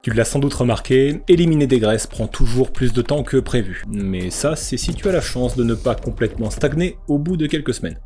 Tu l'as sans doute remarqué, éliminer des graisses prend toujours plus de temps que prévu. Mais ça, c'est si tu as la chance de ne pas complètement stagner au bout de quelques semaines.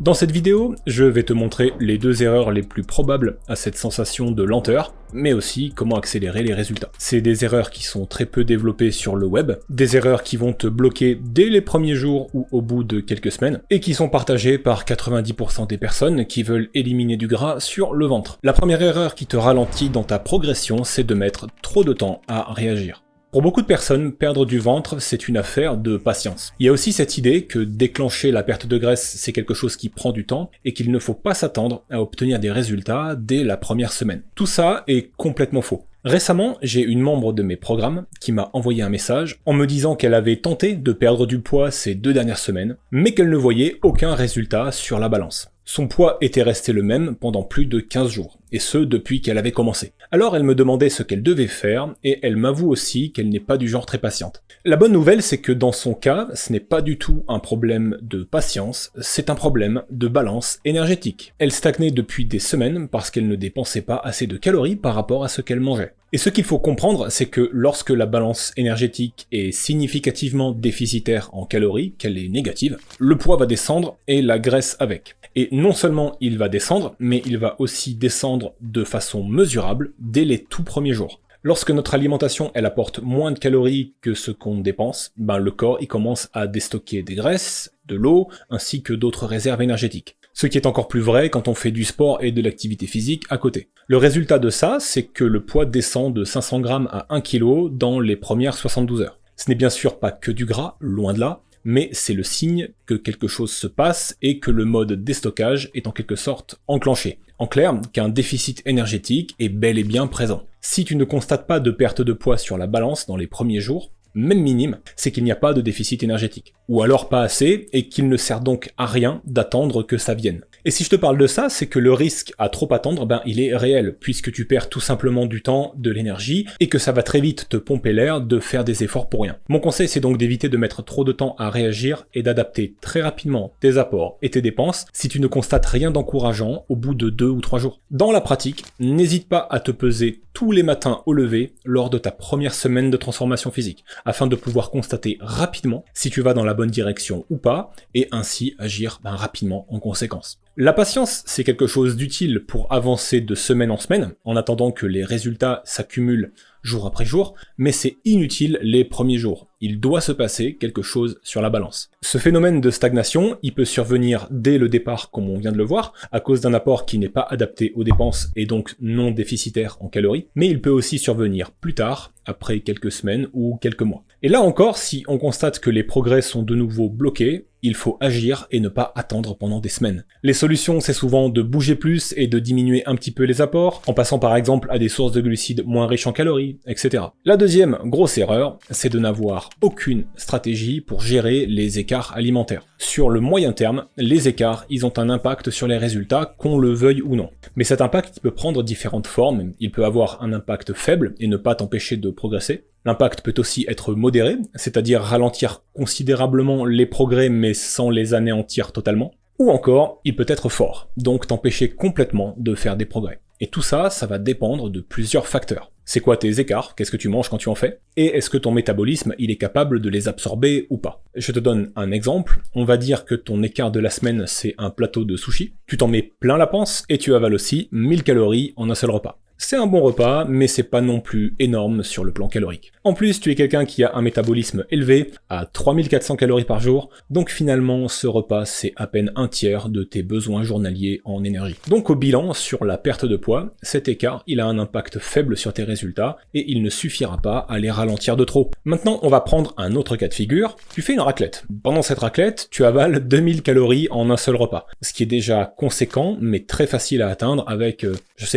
Dans cette vidéo, je vais te montrer les deux erreurs les plus probables à cette sensation de lenteur, mais aussi comment accélérer les résultats. C'est des erreurs qui sont très peu développées sur le web, des erreurs qui vont te bloquer dès les premiers jours ou au bout de quelques semaines, et qui sont partagées par 90% des personnes qui veulent éliminer du gras sur le ventre. La première erreur qui te ralentit dans ta progression, c'est de mettre trop de temps à réagir. Pour beaucoup de personnes, perdre du ventre, c'est une affaire de patience. Il y a aussi cette idée que déclencher la perte de graisse, c'est quelque chose qui prend du temps et qu'il ne faut pas s'attendre à obtenir des résultats dès la première semaine. Tout ça est complètement faux. Récemment, j'ai une membre de mes programmes qui m'a envoyé un message en me disant qu'elle avait tenté de perdre du poids ces 2 dernières semaines, mais qu'elle ne voyait aucun résultat sur la balance. Son poids était resté le même pendant plus de 15 jours, et ce depuis qu'elle avait commencé. Alors elle me demandait ce qu'elle devait faire, et elle m'avoue aussi qu'elle n'est pas du genre très patiente. La bonne nouvelle, c'est que dans son cas, ce n'est pas du tout un problème de patience, c'est un problème de balance énergétique. Elle stagnait depuis des semaines parce qu'elle ne dépensait pas assez de calories par rapport à ce qu'elle mangeait. Et ce qu'il faut comprendre, c'est que lorsque la balance énergétique est significativement déficitaire en calories, qu'elle est négative, le poids va descendre et la graisse avec. Et non seulement il va descendre, mais il va aussi descendre de façon mesurable dès les tout premiers jours. Lorsque notre alimentation elle apporte moins de calories que ce qu'on dépense, le corps il commence à déstocker des graisses, de l'eau, ainsi que d'autres réserves énergétiques. Ce qui est encore plus vrai quand on fait du sport et de l'activité physique à côté. Le résultat de ça, c'est que le poids descend de 500 grammes à 1 kg dans les premières 72 heures. Ce n'est bien sûr pas que du gras, loin de là, mais c'est le signe que quelque chose se passe et que le mode déstockage est en quelque sorte enclenché. En clair, qu'un déficit énergétique est bel et bien présent. Si tu ne constates pas de perte de poids sur la balance dans les premiers jours, même minime, c'est qu'il n'y a pas de déficit énergétique. Ou alors pas assez, et qu'il ne sert donc à rien d'attendre que ça vienne. Et si je te parle de ça, c'est que le risque à trop attendre, il est réel, puisque tu perds tout simplement du temps, de l'énergie, et que ça va très vite te pomper l'air de faire des efforts pour rien. Mon conseil, c'est donc d'éviter de mettre trop de temps à réagir et d'adapter très rapidement tes apports et tes dépenses si tu ne constates rien d'encourageant au bout de 2 ou 3 jours. Dans la pratique, n'hésite pas à te peser tous les matins au lever lors de ta première semaine de transformation physique, afin de pouvoir constater rapidement si tu vas dans la bonne direction ou pas, et ainsi agir rapidement en conséquence. La patience, c'est quelque chose d'utile pour avancer de semaine en semaine, en attendant que les résultats s'accumulent jour après jour, mais c'est inutile les premiers jours. Il doit se passer quelque chose sur la balance. Ce phénomène de stagnation, il peut survenir dès le départ, comme on vient de le voir, à cause d'un apport qui n'est pas adapté aux dépenses et donc non déficitaire en calories, mais il peut aussi survenir plus tard, après quelques semaines ou quelques mois. Et là encore, si on constate que les progrès sont de nouveau bloqués, il faut agir et ne pas attendre pendant des semaines. Les solutions, c'est souvent de bouger plus et de diminuer un petit peu les apports, en passant par exemple à des sources de glucides moins riches en calories, etc. La deuxième grosse erreur, c'est de n'avoir aucune stratégie pour gérer les écarts alimentaires. Sur le moyen terme, les écarts, ils ont un impact sur les résultats, qu'on le veuille ou non. Mais cet impact peut prendre différentes formes. Il peut avoir un impact faible et ne pas t'empêcher de progresser. L'impact peut aussi être modéré, c'est-à-dire ralentir considérablement les progrès mais sans les anéantir totalement. Ou encore, il peut être fort, donc t'empêcher complètement de faire des progrès. Et tout ça, ça va dépendre de plusieurs facteurs. C'est quoi tes écarts? Qu'est-ce que tu manges quand tu en fais? Et est-ce que ton métabolisme, il est capable de les absorber ou pas? Je te donne un exemple. On va dire que ton écart de la semaine, c'est un plateau de sushi. Tu t'en mets plein la panse et tu avales aussi 1000 calories en un seul repas. C'est un bon repas, mais c'est pas non plus énorme sur le plan calorique. En plus, tu es quelqu'un qui a un métabolisme élevé, à 3400 calories par jour, donc finalement, ce repas, c'est à peine un tiers de tes besoins journaliers en énergie. Donc au bilan, sur la perte de poids, cet écart, il a un impact faible sur tes résultats, et il ne suffira pas à les ralentir de trop. Maintenant, on va prendre un autre cas de figure. Tu fais une raclette. Pendant cette raclette, tu avales 2000 calories en un seul repas, ce qui est déjà conséquent, mais très facile à atteindre avec,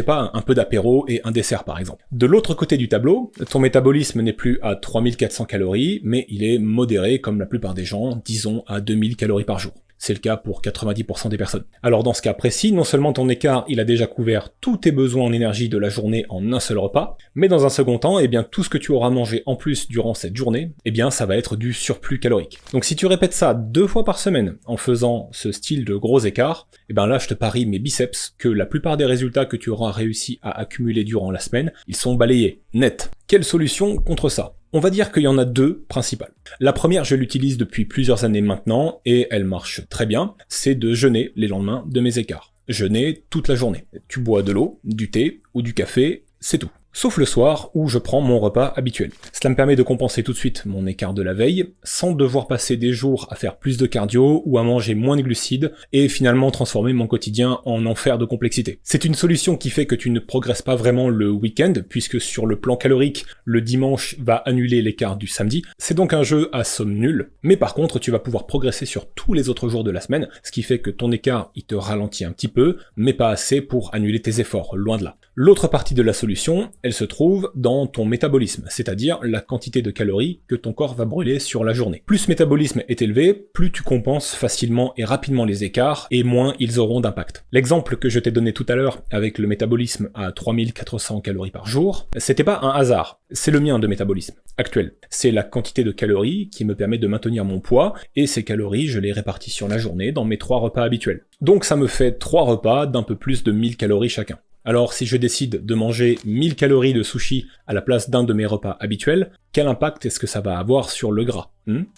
un peu d'apéro et un dessert par exemple. De l'autre côté du tableau, ton métabolisme n'est plus à 3400 calories, mais il est modéré comme la plupart des gens, disons à 2000 calories par jour. C'est le cas pour 90% des personnes. Alors dans ce cas précis, non seulement ton écart il a déjà couvert tous tes besoins en énergie de la journée en un seul repas, mais dans un second temps, eh bien tout ce que tu auras mangé en plus durant cette journée, eh bien ça va être du surplus calorique. Donc si tu répètes ça 2 fois par semaine en faisant ce style de gros écart, eh bien là je te parie mes biceps que la plupart des résultats que tu auras réussi à accumuler durant la semaine, ils sont balayés, net. Quelle solution contre ça ? On va dire qu'il y en a 2 principales. La première, je l'utilise depuis plusieurs années maintenant, et elle marche très bien, c'est de jeûner les lendemains de mes écarts. Jeûner toute la journée. Tu bois de l'eau, du thé ou du café, c'est tout. Sauf le soir où je prends mon repas habituel. Cela me permet de compenser tout de suite mon écart de la veille, sans devoir passer des jours à faire plus de cardio ou à manger moins de glucides, et finalement transformer mon quotidien en enfer de complexité. C'est une solution qui fait que tu ne progresses pas vraiment le week-end, puisque sur le plan calorique, le dimanche va annuler l'écart du samedi. C'est donc un jeu à somme nulle, mais par contre tu vas pouvoir progresser sur tous les autres jours de la semaine, ce qui fait que ton écart il te ralentit un petit peu, mais pas assez pour annuler tes efforts, loin de là. L'autre partie de la solution, elle se trouve dans ton métabolisme, c'est-à-dire la quantité de calories que ton corps va brûler sur la journée. Plus ce métabolisme est élevé, plus tu compenses facilement et rapidement les écarts, et moins ils auront d'impact. L'exemple que je t'ai donné tout à l'heure avec le métabolisme à 3400 calories par jour, c'était pas un hasard, c'est le mien de métabolisme actuel. C'est la quantité de calories qui me permet de maintenir mon poids, et ces calories je les répartis sur la journée dans mes 3 repas habituels. Donc ça me fait 3 repas d'un peu plus de 1000 calories chacun. Alors si je décide de manger 1000 calories de sushi à la place d'un de mes repas habituels, quel impact est-ce que ça va avoir sur le gras ?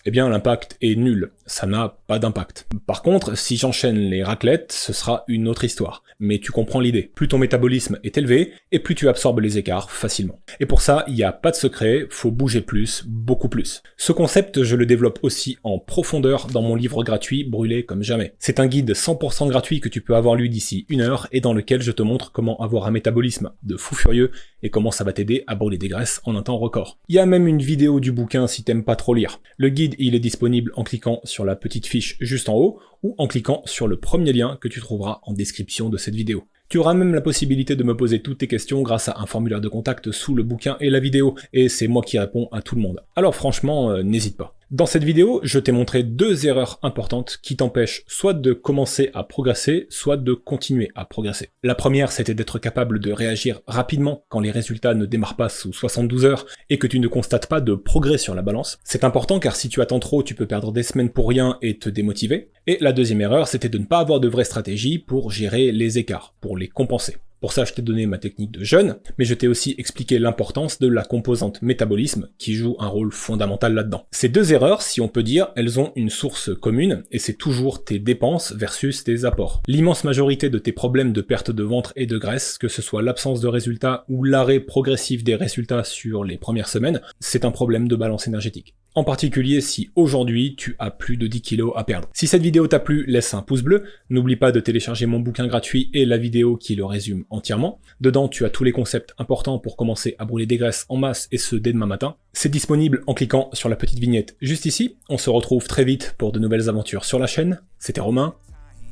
Eh bien l'impact est nul, ça n'a pas d'impact. Par contre, si j'enchaîne les raclettes, ce sera une autre histoire. Mais tu comprends l'idée, plus ton métabolisme est élevé, et plus tu absorbes les écarts facilement. Et pour ça, il n'y a pas de secret, faut bouger plus, beaucoup plus. Ce concept, je le développe aussi en profondeur dans mon livre gratuit Brûler comme jamais. C'est un guide 100% gratuit que tu peux avoir lu d'ici 1 heure, et dans lequel je te montre comment avoir un métabolisme de fou furieux, et comment ça va t'aider à brûler des graisses en un temps record. Il y a même une vidéo du bouquin si t'aimes pas trop lire. Le guide, il est disponible en cliquant sur la petite fiche juste en haut, ou en cliquant sur le premier lien que tu trouveras en description de cette vidéo. Tu auras même la possibilité de me poser toutes tes questions grâce à un formulaire de contact sous le bouquin et la vidéo, et c'est moi qui réponds à tout le monde. Alors franchement, n'hésite pas. Dans cette vidéo, je t'ai montré 2 erreurs importantes qui t'empêchent soit de commencer à progresser, soit de continuer à progresser. La première, c'était d'être capable de réagir rapidement quand les résultats ne démarrent pas sous 72 heures et que tu ne constates pas de progrès sur la balance. C'est important car si tu attends trop, tu peux perdre des semaines pour rien et te démotiver. Et la deuxième erreur, c'était de ne pas avoir de vraie stratégie pour gérer les écarts, pour les compenser. Pour ça, je t'ai donné ma technique de jeûne, mais je t'ai aussi expliqué l'importance de la composante métabolisme qui joue un rôle fondamental là-dedans. Ces 2 erreurs, si on peut dire, elles ont une source commune, et c'est toujours tes dépenses versus tes apports. L'immense majorité de tes problèmes de perte de ventre et de graisse, que ce soit l'absence de résultats ou l'arrêt progressif des résultats sur les premières semaines, c'est un problème de balance énergétique. En particulier si aujourd'hui tu as plus de 10 kilos à perdre. Si cette vidéo t'a plu, laisse un pouce bleu, n'oublie pas de télécharger mon bouquin gratuit et la vidéo qui le résume entièrement. Dedans tu as tous les concepts importants pour commencer à brûler des graisses en masse et ce dès demain matin. C'est disponible en cliquant sur la petite vignette juste ici. On se retrouve très vite pour de nouvelles aventures sur la chaîne. C'était Romain,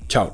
ciao.